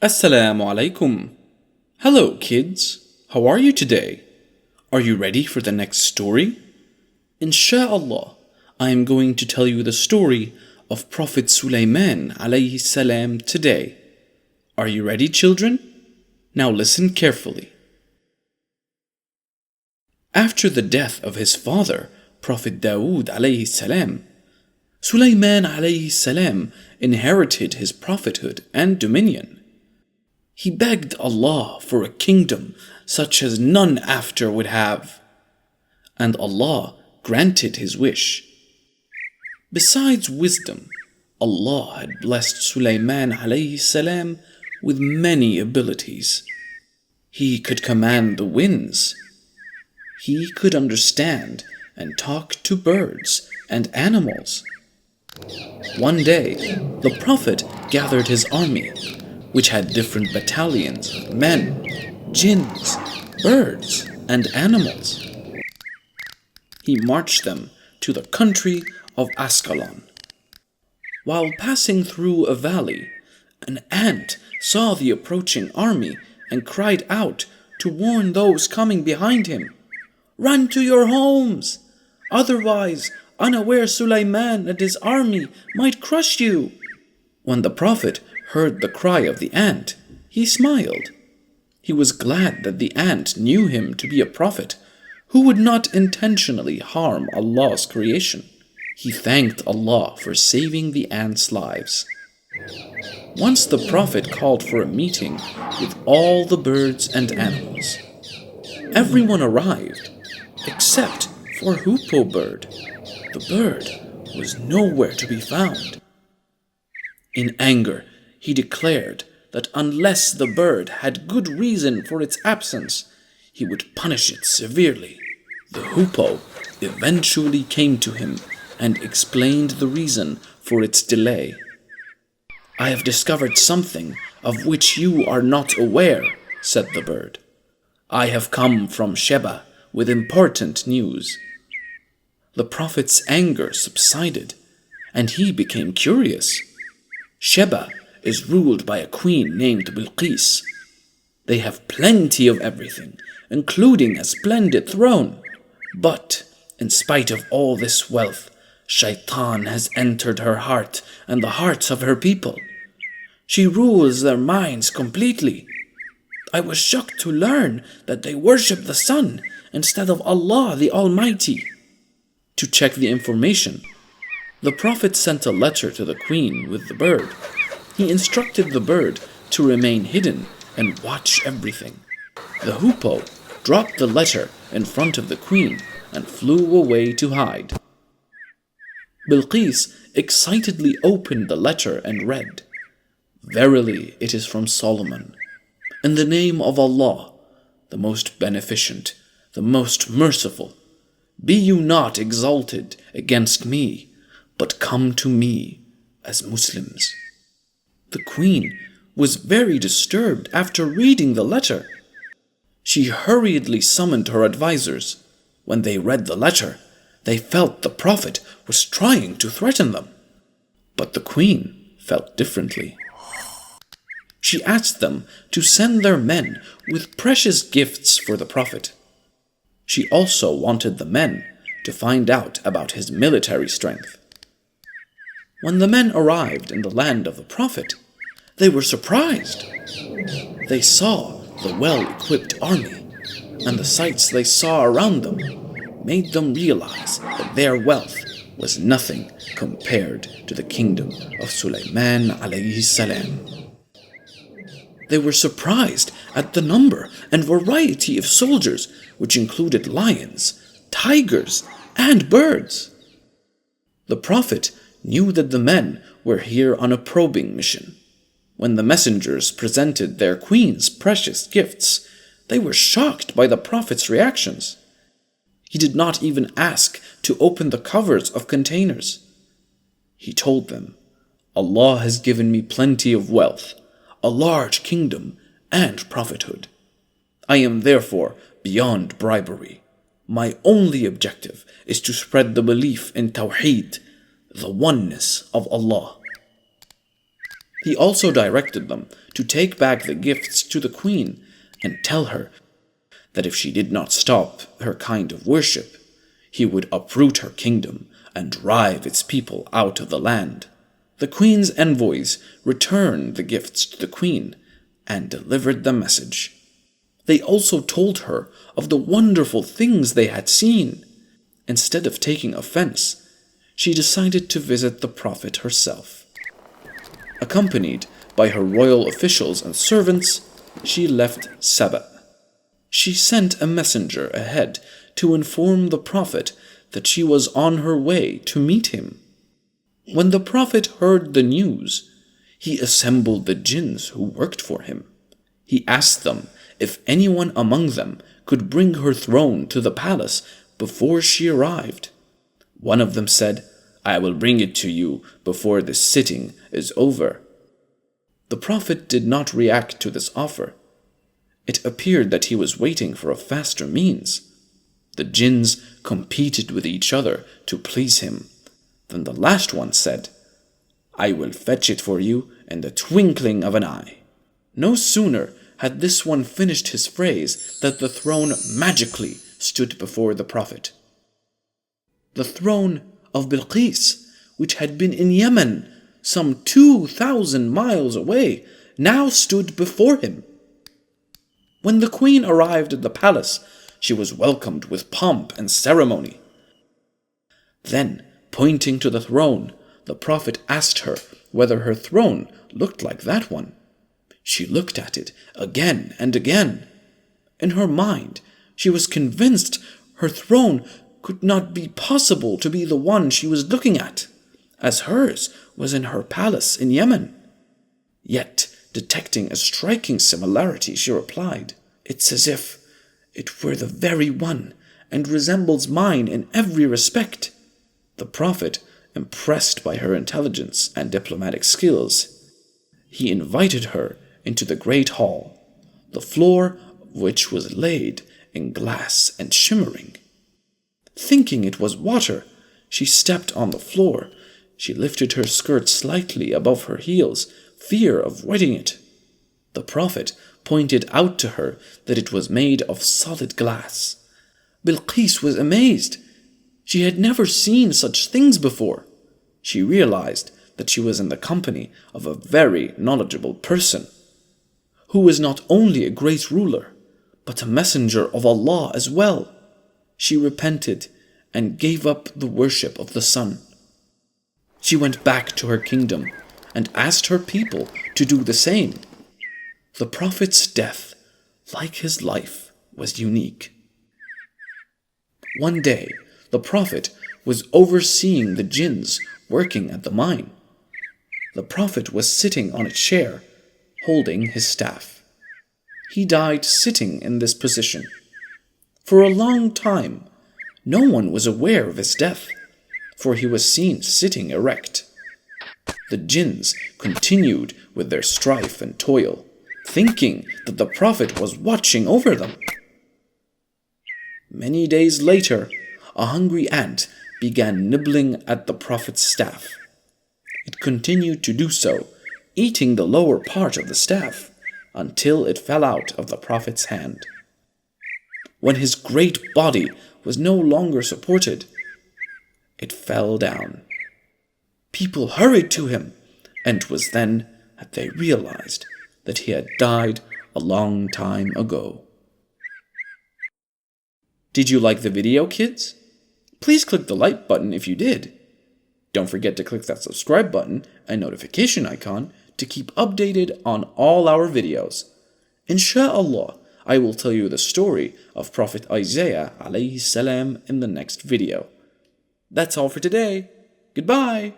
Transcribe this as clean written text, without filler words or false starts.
As-salamu Alaykum. Hello kids, how are you today? Are you ready for the next story? Insha'Allah, I am going to tell you the story of Prophet Sulaiman alayhi salam today. Are you ready, children? Now listen carefully. After the death of his father, Prophet Dawood alayhi salam, Sulaiman alayhi salam inherited his prophethood and dominion. He begged Allah for a kingdom such as none after would have, and Allah granted his wish. Besides wisdom, Allah had blessed Sulaiman alayhi salam with many abilities. He could command the winds. He could understand and talk to birds and animals. One day, the Prophet gathered his army, which had different battalions of men, jinns, birds, and animals. He marched them to the country of Ascalon. While passing through a valley, an ant saw the approaching army and cried out to warn those coming behind him, "Run to your homes! Otherwise, unaware Sulaiman and his army might crush you." When the Prophet heard the cry of the ant, he smiled. He was glad that the ant knew him to be a prophet who would not intentionally harm Allah's creation. He thanked Allah for saving the ants' lives. Once the Prophet called for a meeting with all the birds and animals. Everyone arrived, except for Hoopoe bird. The bird was nowhere to be found. In anger, he declared that unless the bird had good reason for its absence, he would punish it severely. The Hoopoe eventually came to him and explained the reason for its delay. "I have discovered something of which you are not aware," said the bird. "I have come from Sheba with important news." The Prophet's anger subsided, and he became curious. Sheba is ruled by a queen named Bilqis. They have plenty of everything, including a splendid throne. But, in spite of all this wealth, Shaitan has entered her heart and the hearts of her people. She rules their minds completely. I was shocked to learn that they worship the sun instead of Allah the Almighty. To check the information, the Prophet sent a letter to the queen with the bird. He instructed the bird to remain hidden and watch everything. The Hoopoe dropped the letter in front of the queen and flew away to hide. Bilqis excitedly opened the letter and read, "Verily it is from Solomon. In the name of Allah, the most beneficent, the most merciful, be you not exalted against me, but come to me as Muslims." The queen was very disturbed after reading the letter. She hurriedly summoned her advisors. When they read the letter, they felt the Prophet was trying to threaten them. But the queen felt differently. She asked them to send their men with precious gifts for the Prophet. She also wanted the men to find out about his military strength. When the men arrived in the land of the Prophet, they were surprised. They saw the well-equipped army, and the sights they saw around them made them realize that their wealth was nothing compared to the kingdom of Sulaiman alayhi salam. They were surprised at the number and variety of soldiers, which included lions, tigers, and birds. The Prophet knew that the men were here on a probing mission. When the messengers presented their queen's precious gifts, they were shocked by the Prophet's reactions. He did not even ask to open the covers of containers. He told them, "Allah has given me plenty of wealth, a large kingdom, and prophethood. I am therefore beyond bribery. My only objective is to spread the belief in Tawheed, the oneness of Allah." He also directed them to take back the gifts to the queen and tell her that if she did not stop her kind of worship, he would uproot her kingdom and drive its people out of the land. The queen's envoys returned the gifts to the queen and delivered the message. They also told her of the wonderful things they had seen. Instead of taking offense, she decided to visit the Prophet herself. Accompanied by her royal officials and servants, she left Saba. She sent a messenger ahead to inform the Prophet that she was on her way to meet him. When the Prophet heard the news, he assembled the jinns who worked for him. He asked them if anyone among them could bring her throne to the palace before she arrived. One of them said, "I will bring it to you before this sitting is over." The Prophet did not react to this offer. It appeared that he was waiting for a faster means. The jinns competed with each other to please him. Then the last one said, "I will fetch it for you in the twinkling of an eye." No sooner had this one finished his phrase that the throne magically stood before the Prophet. The throne of Bilqis, which had been in Yemen, some 2,000 miles away, now stood before him. When the queen arrived at the palace, she was welcomed with pomp and ceremony. Then, pointing to the throne, the Prophet asked her whether her throne looked like that one. She looked at it again and again. In her mind, she was convinced her throne could not be possible to be the one she was looking at, as hers was in her palace in Yemen. Yet, detecting a striking similarity, she replied, "It's as if it were the very one, and resembles mine in every respect." The Prophet, impressed by her intelligence and diplomatic skills, he invited her into the great hall, the floor of which was laid in glass and shimmering. Thinking it was water, she stepped on the floor. She lifted her skirt slightly above her heels, fear of wetting it. The Prophet pointed out to her that it was made of solid glass. Bilqis was amazed. She had never seen such things before. She realized that she was in the company of a very knowledgeable person, who was not only a great ruler, but a messenger of Allah as well. She repented and gave up the worship of the sun. She went back to her kingdom and asked her people to do the same. The Prophet's death, like his life, was unique. One day, the Prophet was overseeing the jinns working at the mine. The Prophet was sitting on a chair, holding his staff. He died sitting in this position. For a long time, no one was aware of his death, for he was seen sitting erect. The jinns continued with their strife and toil, thinking that the Prophet was watching over them. Many days later, a hungry ant began nibbling at the Prophet's staff. It continued to do so, eating the lower part of the staff, until it fell out of the Prophet's hand. When his great body was no longer supported, it fell down. People hurried to him, and it was then that they realized that he had died a long time ago. Did you like the video, kids? Please click the like button if you did. Don't forget to click that subscribe button and notification icon to keep updated on all our videos. Insha'Allah, I will tell you the story of Prophet Isaiah alayhi salam in the next video. That's all for today. Goodbye.